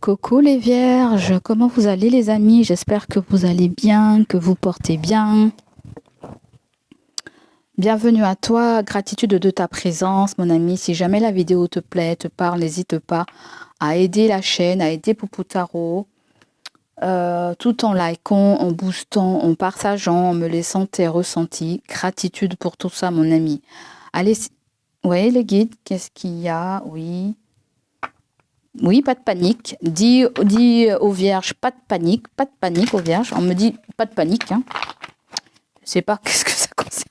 Coucou les vierges, comment vous allez les amis? J'espère que vous allez bien, que vous portez bien. Bienvenue à toi, gratitude de ta présence mon ami. Si jamais la vidéo te plaît, te parle, n'hésite pas à aider la chaîne, à aider Poupou Tarot, tout en likant, en boostant, en partageant, en me laissant tes ressentis. Gratitude pour tout ça mon ami. Allez, oui les guides, qu'est-ce qu'il y a? Oui, pas de panique. Dis aux vierges, pas de panique aux vierges. On me dit pas de panique. Hein. Je sais pas qu'est-ce que ça concerne.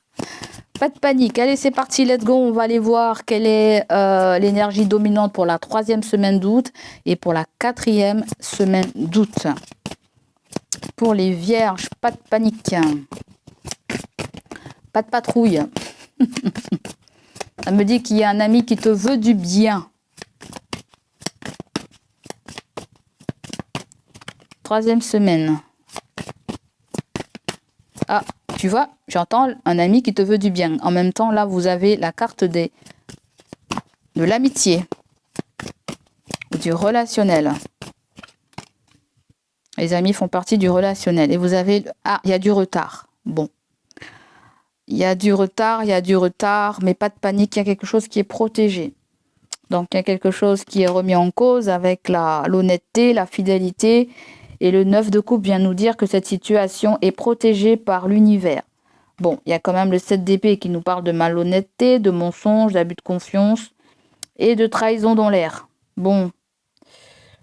Pas de panique. Allez, c'est parti, let's go. On va aller voir quelle est l'énergie dominante pour la 3e semaine d'août et pour la 4e semaine d'août. Pour les vierges, pas de panique. Pas de patrouille. Ça me dit qu'il y a un ami qui te veut du bien. 3e semaine. Ah, tu vois, j'entends un ami qui te veut du bien. En même temps, là, vous avez la carte de l'amitié. Du relationnel. Les amis font partie du relationnel. Et vous avez... Ah, il y a du retard. Bon. Il y a du retard, mais pas de panique. Il y a quelque chose qui est protégé. Donc, il y a quelque chose qui est remis en cause avec l'honnêteté, la fidélité. Et le 9 de coupe vient nous dire que cette situation est protégée par l'univers. Bon, il y a quand même le 7 d'épée qui nous parle de malhonnêteté, de mensonge, d'abus de confiance et de trahison dans l'air. Bon,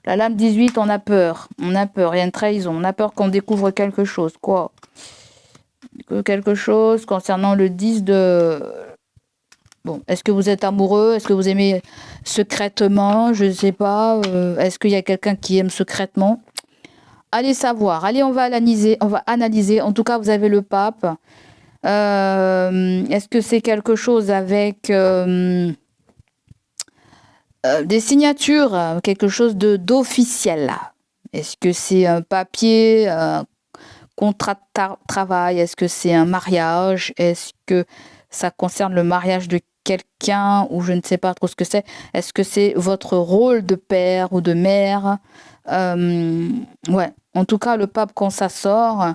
la lame 18, on a peur. On a peur, il y a une trahison. On a peur qu'on découvre quelque chose. Quoi? Quelque chose concernant le 10 de... Bon, est-ce que vous êtes amoureux? Est-ce que vous aimez secrètement? Je ne sais pas. Est-ce qu'il y a quelqu'un qui aime secrètement? Allez savoir, allez on va analyser, en tout cas vous avez le pape. Est-ce que c'est quelque chose avec des signatures, quelque chose d'officiel? Est-ce que c'est un papier, un contrat de travail? Est-ce que c'est un mariage? Est-ce que ça concerne le mariage de quelqu'un ou je ne sais pas trop ce que c'est? Est-ce que c'est votre rôle de père ou de mère? Ouais, en tout cas, le pape, quand ça sort,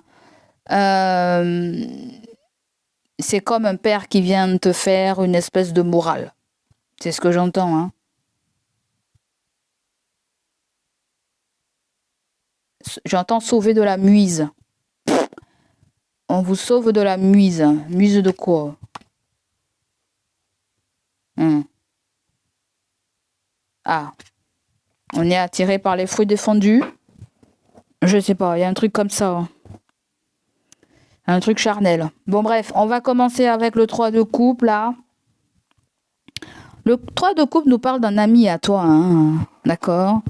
c'est comme un père qui vient de te faire une espèce de morale. C'est ce que j'entends. Hein. J'entends sauver de la muise. On vous sauve de la muise. Muise de quoi? Ah, on est attiré par les fruits défendus. Je sais pas, il y a un truc comme ça. Hein. Un truc charnel. Bon bref, on va commencer avec le 3 de coupe là. Le 3 de coupe nous parle d'un ami à toi, hein, d'accord?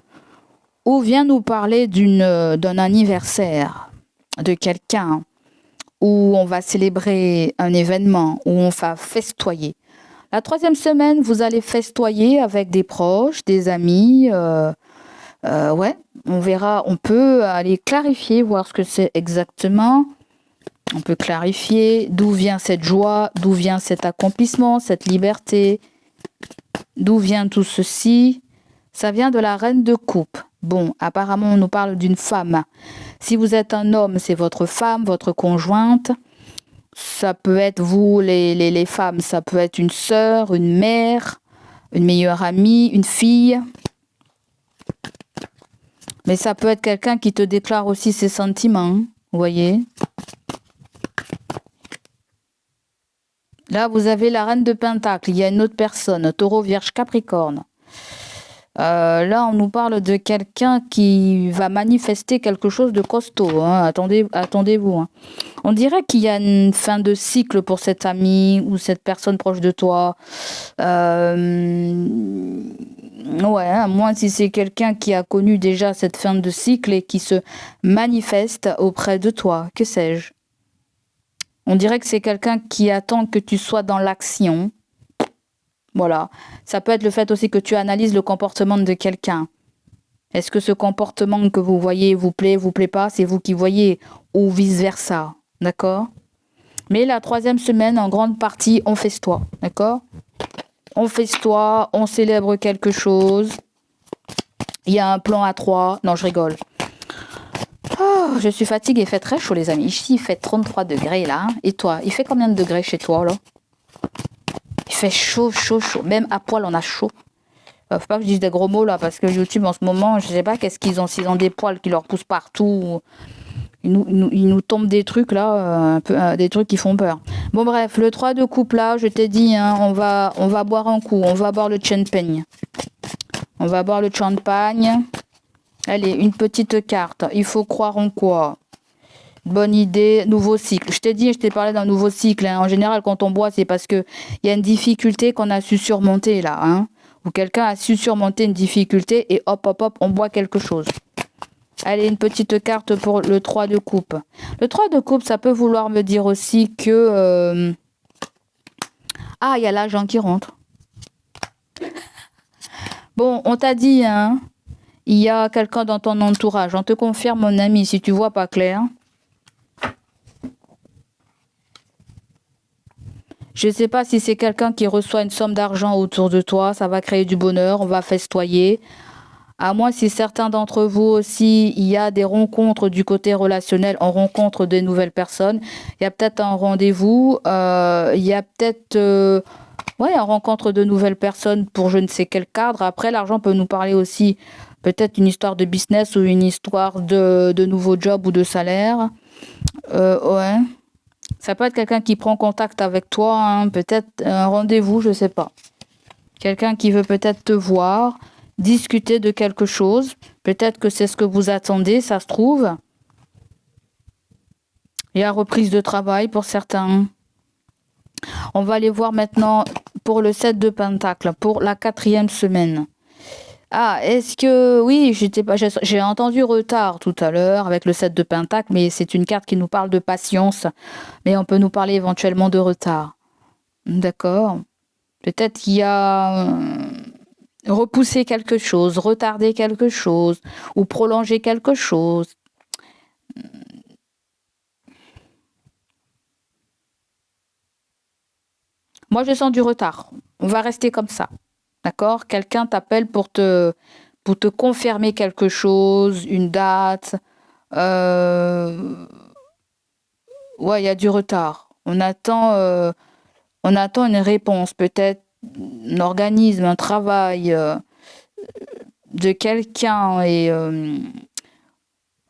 Ou vient nous parler d'un anniversaire de quelqu'un, où on va célébrer un événement, où on va festoyer. La 3e semaine, vous allez festoyer avec des proches, des amis. Ouais, on verra, on peut aller clarifier, voir ce que c'est exactement. On peut clarifier d'où vient cette joie, d'où vient cet accomplissement, cette liberté, d'où vient tout ceci. Ça vient de la reine de coupe. Bon, apparemment, on nous parle d'une femme. Si vous êtes un homme, c'est votre femme, votre conjointe. Ça peut être vous, les femmes, ça peut être une sœur, une mère, une meilleure amie, une fille. Mais ça peut être quelqu'un qui te déclare aussi ses sentiments, vous voyez. Là, vous avez la reine de Pentacle. Il y a une autre personne, Taureau, Vierge, Capricorne. Là, on nous parle de quelqu'un qui va manifester quelque chose de costaud. Hein. Attendez-vous. Hein. On dirait qu'il y a une fin de cycle pour cet ami ou cette personne proche de toi. Ouais, hein, moi, si c'est quelqu'un qui a connu déjà cette fin de cycle et qui se manifeste auprès de toi, que sais-je? On dirait que c'est quelqu'un qui attend que tu sois dans l'action. Voilà. Ça peut être le fait aussi que tu analyses le comportement de quelqu'un. Est-ce que ce comportement que vous voyez vous plaît pas? C'est vous qui voyez ou vice-versa. D'accord? Mais la 3e semaine, en grande partie, on festoie. D'accord? On festoie, on célèbre quelque chose. Il y a un plan à 3. Non, je rigole. Oh, je suis fatiguée, il fait très chaud les amis. Ici, il fait 33 degrés là. Et toi, il fait combien de degrés chez toi là? Il fait chaud, chaud, chaud. Même à poil, on a chaud. Faut pas que je dise des gros mots là, parce que YouTube en ce moment, je sais pas qu'est-ce qu'ils ont. S'ils ont des poils qui leur poussent partout. Ils nous tombent des trucs là, des trucs qui font peur. Bon bref, le 3 de coupe là, je t'ai dit, hein, on va boire un coup. On va boire le champagne. On va boire le champagne. Allez, une petite carte. Il faut croire en quoi? Bonne idée, nouveau cycle. Je t'ai parlé d'un nouveau cycle. Hein. En général, quand on boit, c'est parce que il y a une difficulté qu'on a su surmonter là. Hein. Ou quelqu'un a su surmonter une difficulté et hop, hop, hop, on boit quelque chose. Allez, une petite carte pour le 3 de coupe. Le 3 de coupe, ça peut vouloir me dire aussi que... Ah, il y a l'argent qui rentre. Bon, on t'a dit, hein, il y a quelqu'un dans ton entourage. On te confirme, mon ami, si tu vois pas clair. Je ne sais pas si c'est quelqu'un qui reçoit une somme d'argent autour de toi. Ça va créer du bonheur, on va festoyer. À moins si certains d'entre vous aussi, il y a des rencontres du côté relationnel, on rencontre de nouvelles personnes. Il y a peut-être un rendez-vous, il y a peut-être une rencontre de nouvelles personnes pour je ne sais quel cadre. Après, l'argent peut nous parler aussi peut-être une histoire de business ou une histoire de nouveau job ou de salaire. Ouais. Ça peut être quelqu'un qui prend contact avec toi, hein, peut-être un rendez-vous, je ne sais pas. Quelqu'un qui veut peut-être te voir, discuter de quelque chose. Peut-être que c'est ce que vous attendez, ça se trouve. Il y a reprise de travail pour certains. On va aller voir maintenant pour le 7 de Pentacle, pour la 4e semaine. Ah, est-ce que... Oui, j'ai entendu retard tout à l'heure avec le 7 de Pentacle, mais c'est une carte qui nous parle de patience. Mais on peut nous parler éventuellement de retard. D'accord. Peut-être qu'il y a repousser quelque chose, retarder quelque chose, ou prolonger quelque chose. Moi, je sens du retard. On va rester comme ça. D'accord? Quelqu'un t'appelle pour te confirmer quelque chose, une date. Ouais, il y a du retard. On attend une réponse, peut-être un organisme, un travail de quelqu'un. Et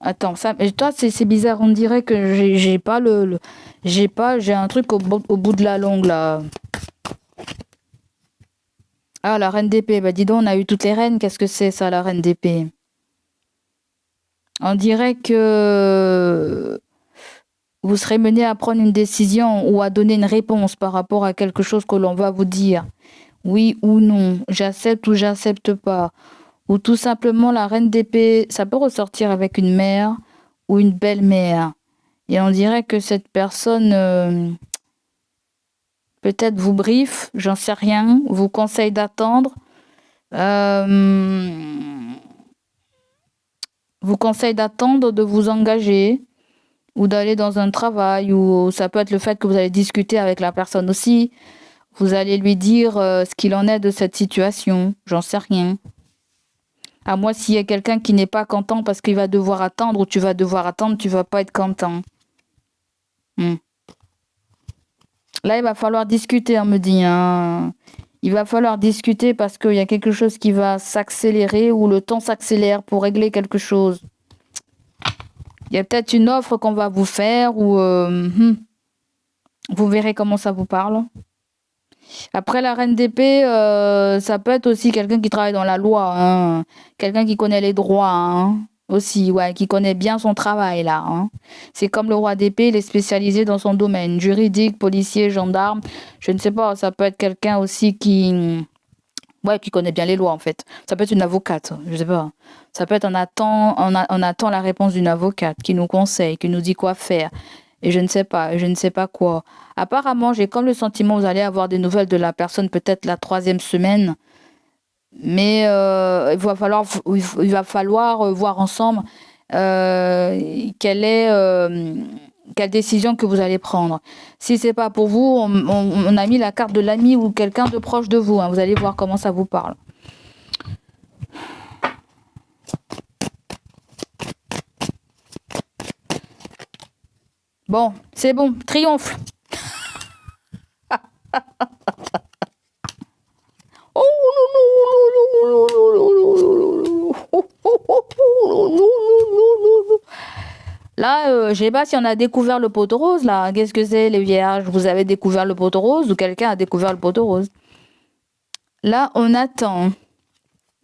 attends, ça, et toi, c'est bizarre. On dirait que j'ai pas j'ai un truc au bout de la langue là. Ah, la reine d'épée. Bah dis donc, on a eu toutes les reines. Qu'est-ce que c'est ça, la reine d'épée? On dirait que vous serez mené à prendre une décision ou à donner une réponse par rapport à quelque chose que l'on va vous dire. Oui ou non, j'accepte ou j'accepte pas. Ou tout simplement la reine d'épée, ça peut ressortir avec une mère ou une belle-mère. Et on dirait que cette personne peut-être vous briefe, j'en sais rien, vous conseille d'attendre. Vous conseille d'attendre, de vous engager ou d'aller dans un travail, ou ça peut être le fait que vous allez discuter avec la personne aussi. Vous allez lui dire ce qu'il en est de cette situation. J'en sais rien. À moins s'il y a quelqu'un qui n'est pas content parce qu'il va devoir attendre, ou tu vas devoir attendre, tu vas pas être content. Là, il va falloir discuter, on me dit. Hein. Il va falloir discuter parce qu'il y a quelque chose qui va s'accélérer ou le temps s'accélère pour régler quelque chose. Il y a peut-être une offre qu'on va vous faire ou vous verrez comment ça vous parle. Après la reine d'épée, ça peut être aussi quelqu'un qui travaille dans la loi, hein. Quelqu'un qui connaît les droits, hein. Aussi, ouais, qui connaît bien son travail là. Hein. C'est comme le roi d'épée, il est spécialisé dans son domaine, juridique, policier, gendarme. Je ne sais pas, ça peut être quelqu'un aussi qui connaît bien les lois en fait. Ça peut être une avocate, je sais pas. Ça peut être on attend la réponse d'une avocate qui nous conseille, qui nous dit quoi faire. Et je ne sais pas quoi. Apparemment, j'ai comme le sentiment que vous allez avoir des nouvelles de la personne peut-être la 3e semaine. Mais il va falloir voir ensemble quelle décision que vous allez prendre. Si c'est pas pour vous, on a mis la carte de l'ami ou quelqu'un de proche de vous. Hein. Vous allez voir comment ça vous parle. Bon, c'est bon, triomphe. Là, je sais pas si on a découvert le pot rose, là. Qu'est-ce que c'est, les vierges? Vous avez découvert le pot rose ou quelqu'un a découvert le pot rose? Là, on attend.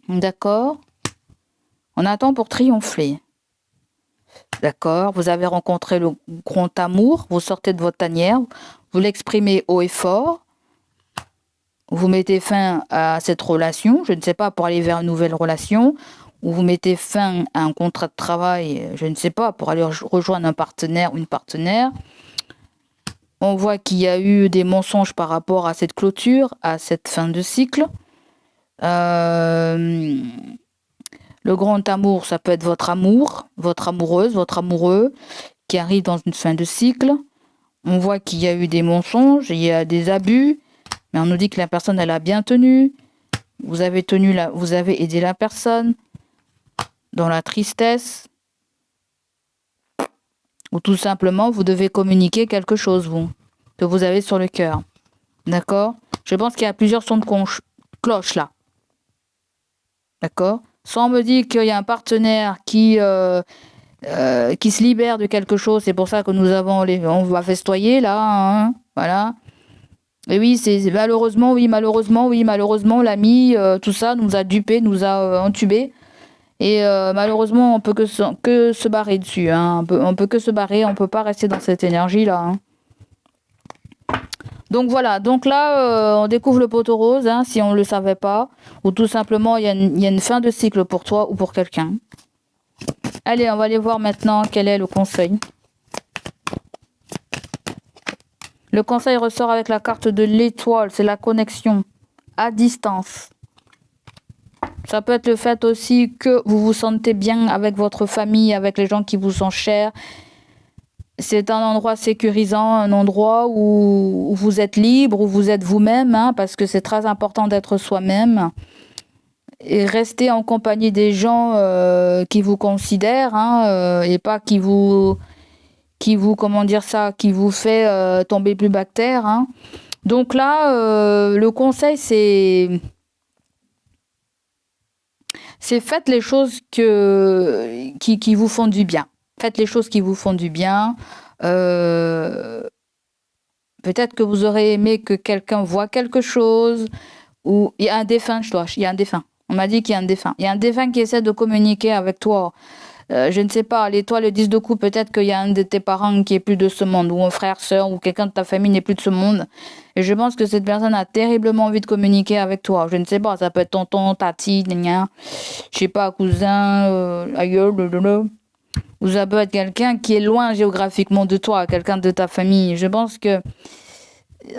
D'accord? On attend pour triompher. D'accord? Vous avez rencontré le grand amour, vous sortez de votre tanière, vous l'exprimez haut et fort, vous mettez fin à cette relation, je ne sais pas, pour aller vers une nouvelle relation, ou vous mettez fin à un contrat de travail, je ne sais pas, pour aller rejoindre un partenaire ou une partenaire. On voit qu'il y a eu des mensonges par rapport à cette clôture, à cette fin de cycle. Le grand amour, ça peut être votre amour, votre amoureuse, votre amoureux qui arrive dans une fin de cycle. On voit qu'il y a eu des mensonges, il y a des abus, mais on nous dit que la personne, elle a bien tenu. Vous avez aidé la personne dans la tristesse. Ou tout simplement, vous devez communiquer quelque chose, que vous avez sur le cœur. D'accord? Je pense qu'il y a plusieurs sons de cloche là. D'accord? Soit on me dit qu'il y a un partenaire qui se libère de quelque chose, c'est pour ça que on va festoyer là, hein, voilà. Et oui, c'est malheureusement, l'ami, tout ça nous a dupés, nous a entubés. Et malheureusement, on peut que se barrer dessus, hein. On peut que se barrer, on peut pas rester dans cette énergie là, hein. Donc voilà, donc là, on découvre le poteau rose, hein, si on ne le savait pas, ou tout simplement, il y a une fin de cycle pour toi ou pour quelqu'un. Allez, on va aller voir maintenant quel est le conseil. Le conseil ressort avec la carte de l'étoile, c'est la connexion à distance. Ça peut être le fait aussi que vous vous sentez bien avec votre famille, avec les gens qui vous sont chers. C'est un endroit sécurisant, un endroit où vous êtes libre, où vous êtes vous-même, hein, parce que c'est très important d'être soi-même. Et rester en compagnie des gens qui vous considèrent, hein, et pas qui vous comment dire ça, qui vous fait tomber plus bas que terre, hein. Donc là, le conseil, c'est faites les choses qui vous font du bien. Faites les choses qui vous font du bien. Peut-être que vous aurez aimé que quelqu'un voit quelque chose, ou il y a un défunt, il y a un défunt. On m'a dit qu'il y a un défunt. Il y a un défunt qui essaie de communiquer avec toi. Je ne sais pas, l'étoile, le 10 de coupe, peut-être qu'il y a un de tes parents qui est plus de ce monde, ou un frère, sœur, ou quelqu'un de ta famille n'est plus de ce monde. Et je pense que cette personne a terriblement envie de communiquer avec toi. Je ne sais pas, ça peut être tonton, tati, gna, je sais pas, cousin, aïeul, ou ça peut être quelqu'un qui est loin géographiquement de toi, quelqu'un de ta famille. Je pense que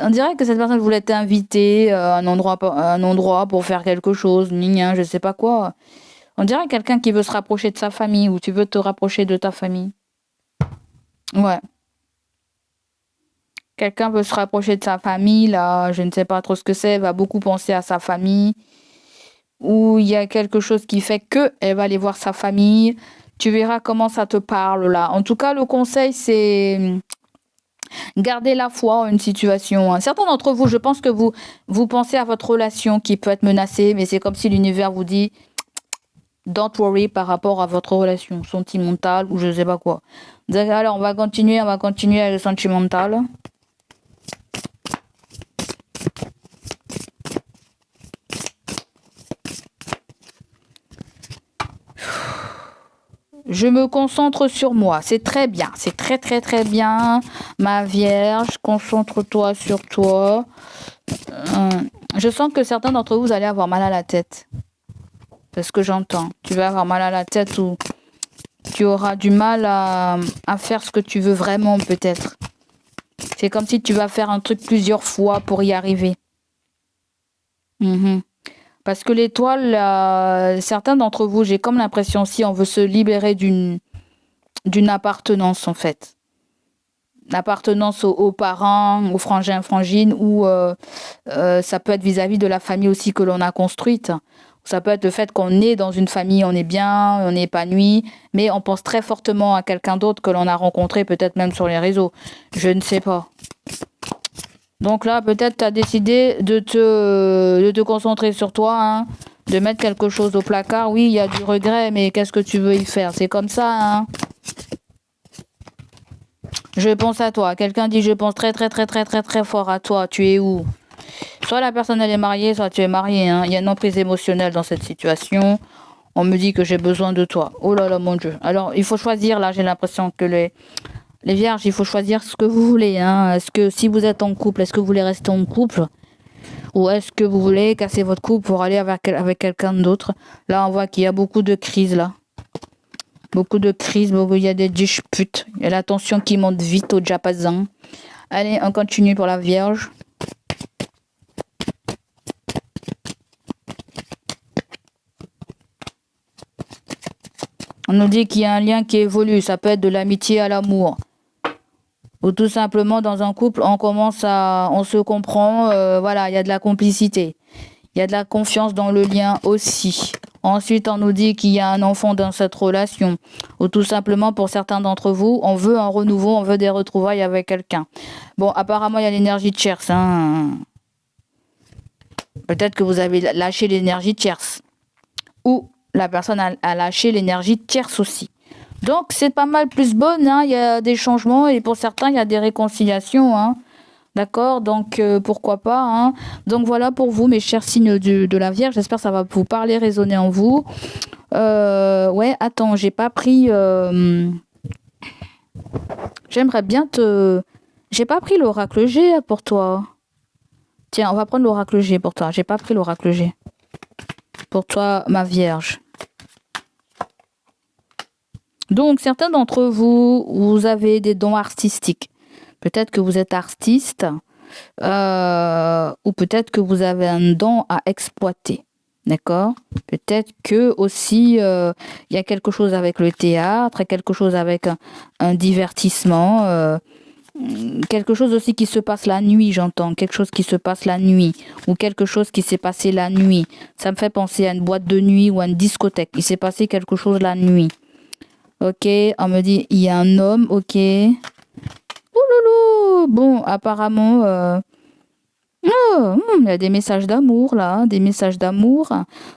on dirait que cette personne voulait t'inviter à un endroit pour faire quelque chose, je sais pas quoi. On dirait quelqu'un qui veut se rapprocher de sa famille, ou tu veux te rapprocher de ta famille. Ouais. Quelqu'un veut se rapprocher de sa famille, là, je ne sais pas trop ce que c'est, va beaucoup penser à sa famille, ou il y a quelque chose qui fait que elle va aller voir sa famille. Tu verras comment ça te parle, là. En tout cas, le conseil, c'est gardez la foi en une situation. Certains d'entre vous, je pense que vous pensez à votre relation qui peut être menacée, mais c'est comme si l'univers vous dit don't worry par rapport à votre relation sentimentale ou je sais pas quoi. Alors, on va continuer avec le sentimental. Je me concentre sur moi. C'est très bien. C'est très, très, très bien. Ma Vierge, concentre-toi sur toi. Je sens que certains d'entre vous allez avoir mal à la tête. C'est ce que j'entends. Tu vas avoir mal à la tête ou tu auras du mal à faire ce que tu veux vraiment, peut-être. C'est comme si tu vas faire un truc plusieurs fois pour y arriver. Parce que l'étoile, certains d'entre vous, j'ai comme l'impression si on veut se libérer d'une appartenance, en fait. L'appartenance aux parents, aux frangins, frangines, ou ça peut être vis-à-vis de la famille aussi que l'on a construite. Ça peut être le fait qu'on est dans une famille, on est bien, on est épanoui, mais on pense très fortement à quelqu'un d'autre que l'on a rencontré, peut-être même sur les réseaux. Je ne sais pas. Donc là, peut-être tu as décidé de te concentrer sur toi, hein, de mettre quelque chose au placard. Oui, il y a du regret, mais qu'est-ce que tu veux y faire? C'est comme ça, hein. Je pense à toi. Quelqu'un dit je pense très très très très très très fort à toi. Tu es où? Soit la personne elle est mariée, soit tu es marié, hein. Il y a une emprise émotionnelle dans cette situation. On me dit que j'ai besoin de toi. Oh là là, mon Dieu. Alors, il faut choisir. Là, j'ai l'impression que les vierges, il faut choisir ce que vous voulez, hein. Est-ce que si vous êtes en couple, est-ce que vous voulez rester en couple? Ou est-ce que vous voulez casser votre couple pour aller avec quelqu'un d'autre? Là, on voit qu'il y a beaucoup de crises, là. Beaucoup de crises, il y a des disputes. Il y a la tension qui monte vite au diapason. Allez, on continue pour la Vierge. On nous dit qu'il y a un lien qui évolue. Ça peut être de l'amitié à l'amour. Ou tout simplement, dans un couple, on se comprend. Voilà, il y a de la complicité. Il y a de la confiance dans le lien aussi. Ensuite, on nous dit qu'il y a un enfant dans cette relation. Ou tout simplement, pour certains d'entre vous, on veut un renouveau, on veut des retrouvailles avec quelqu'un. Bon, apparemment, il y a l'énergie tierce. Hein. Peut-être que vous avez lâché l'énergie tierce. Ou la personne a lâché l'énergie tierce aussi. Donc, c'est pas mal plus bonne. Hein. Il y a des changements et pour certains, il y a des réconciliations. Hein. D'accord, donc pourquoi pas, hein. Donc voilà pour vous, mes chers signes de la Vierge. J'espère que ça va vous parler, résonner en vous. Ouais, attends, j'ai pas pris. J'aimerais bien te. J'ai pas pris l'oracle G pour toi. Tiens, on va prendre l'oracle G pour toi. J'ai pas pris l'oracle G. Pour toi, ma Vierge. Donc, certains d'entre vous, vous avez des dons artistiques. Peut-être que vous êtes artiste ou peut-être que vous avez un don à exploiter. D'accord? Peut-être que aussi il y a quelque chose avec le théâtre, quelque chose avec un divertissement, quelque chose aussi qui se passe la nuit, j'entends. Quelque chose qui se passe la nuit ou quelque chose qui s'est passé la nuit. Ça me fait penser à une boîte de nuit ou à une discothèque. Il s'est passé quelque chose la nuit. Ok, on me dit il y a un homme, ok. Ouloulou. Bon, apparemment, il y a des messages d'amour là, hein, des messages d'amour,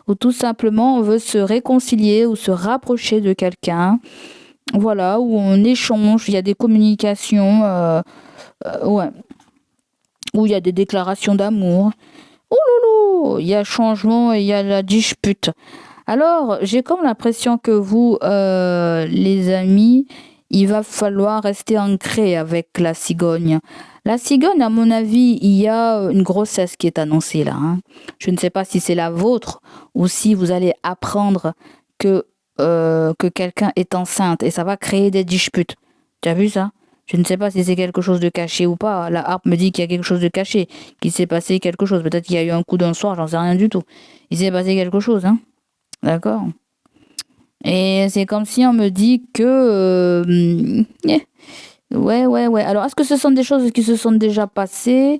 ou tout simplement on veut se réconcilier ou se rapprocher de quelqu'un. Voilà, où on échange, il y a des communications, ouais, où il y a des déclarations d'amour. Ouloulou, il y a changement et il y a la dispute. Alors, j'ai comme l'impression que vous, les amis, il va falloir rester ancré avec la cigogne. La cigogne, à mon avis, il y a une grossesse qui est annoncée là. Hein. Je ne sais pas si c'est la vôtre ou si vous allez apprendre que quelqu'un est enceinte et ça va créer des disputes. Tu as vu ça? Je ne sais pas si c'est quelque chose de caché ou pas. La harpe me dit qu'il y a quelque chose de caché, qu'il s'est passé quelque chose. Peut-être qu'il y a eu un coup d'un soir, j'en sais rien du tout. Il s'est passé quelque chose, hein? D'accord? Et c'est comme si on me dit que... ouais. Alors, est-ce que ce sont des choses qui se sont déjà passées?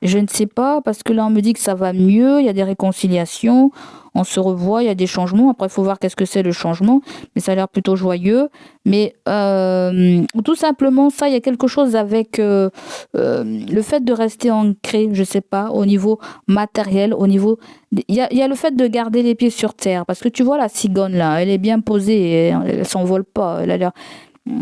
Je ne sais pas, parce que là, on me dit que ça va mieux, il y a des réconciliations, on se revoit, il y a des changements. Après, il faut voir qu'est-ce que c'est le changement, mais ça a l'air plutôt joyeux. Mais tout simplement, ça, il y a quelque chose avec le fait de rester ancré, je sais pas, au niveau matériel, au niveau... Il y a le fait de garder les pieds sur terre, parce que tu vois la cigogne là, elle est bien posée, elle s'envole pas, elle a l'air...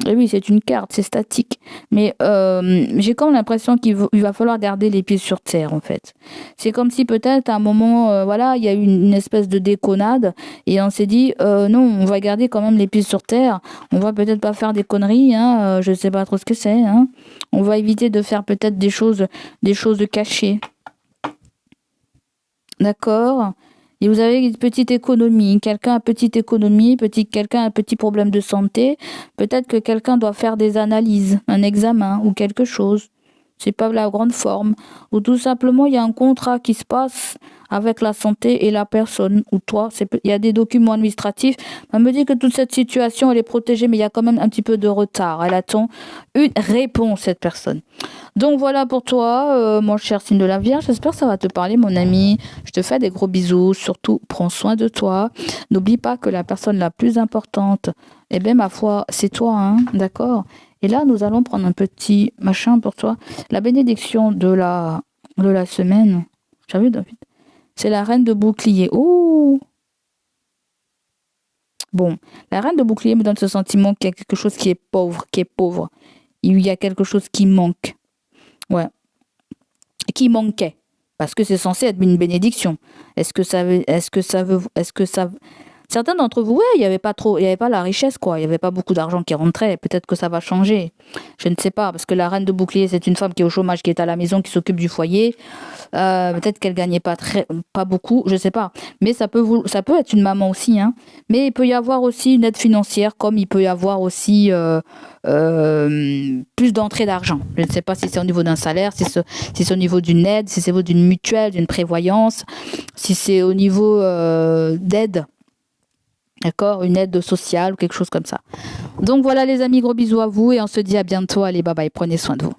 Et oui, c'est une carte, c'est statique. Mais j'ai comme l'impression qu'il va falloir garder les pieds sur terre, en fait. C'est comme si peut-être à un moment, voilà, il y a eu une espèce de déconnade et on s'est dit, non, on va garder quand même les pieds sur terre. On va peut-être pas faire des conneries, hein, je sais pas trop ce que c'est. Hein. On va éviter de faire peut-être des choses cachées. D'accord? Et vous avez une petite économie, quelqu'un a petite économie, quelqu'un a un petit problème de santé, peut-être que quelqu'un doit faire des analyses, un examen ou quelque chose. c'est pas la grande forme, ou tout simplement il y a un contrat qui se passe avec la santé et la personne, ou toi, il y a des documents administratifs. Elle me dit que toute cette situation, elle est protégée, mais il y a quand même un petit peu de retard. Elle attend une réponse, cette personne. Donc voilà pour toi, mon cher signe de la Vierge. J'espère que ça va te parler, mon ami. Je te fais des gros bisous. Surtout, prends soin de toi. N'oublie pas que la personne la plus importante, eh bien, ma foi, c'est toi, hein, d'accord? Et là, nous allons prendre un petit machin pour toi. La bénédiction de la semaine. Tu as vu, David? C'est la reine de bouclier. Oh! Bon, la reine de bouclier me donne ce sentiment qu'il y a quelque chose qui est pauvre, Il y a quelque chose qui manque. Ouais. Qui manquait. Parce que c'est censé être une bénédiction. Certains d'entre vous, ouais, il n'y avait pas la richesse, quoi. Il n'y avait pas beaucoup d'argent qui rentrait. Peut-être que ça va changer. Je ne sais pas, parce que la reine de bouclier, c'est une femme qui est au chômage, qui est à la maison, qui s'occupe du foyer. Peut-être qu'elle gagnait pas beaucoup, je sais pas. Mais ça peut être une maman aussi, hein. Mais il peut y avoir aussi une aide financière, comme il peut y avoir aussi plus d'entrée d'argent. Je ne sais pas si c'est au niveau d'un salaire, si c'est au niveau d'une aide, si c'est au niveau d'une mutuelle, d'une prévoyance, si c'est au niveau d'aide. D'accord, une aide sociale ou quelque chose comme ça. Donc voilà les amis, gros bisous à vous et on se dit à bientôt. Allez, bye bye, prenez soin de vous.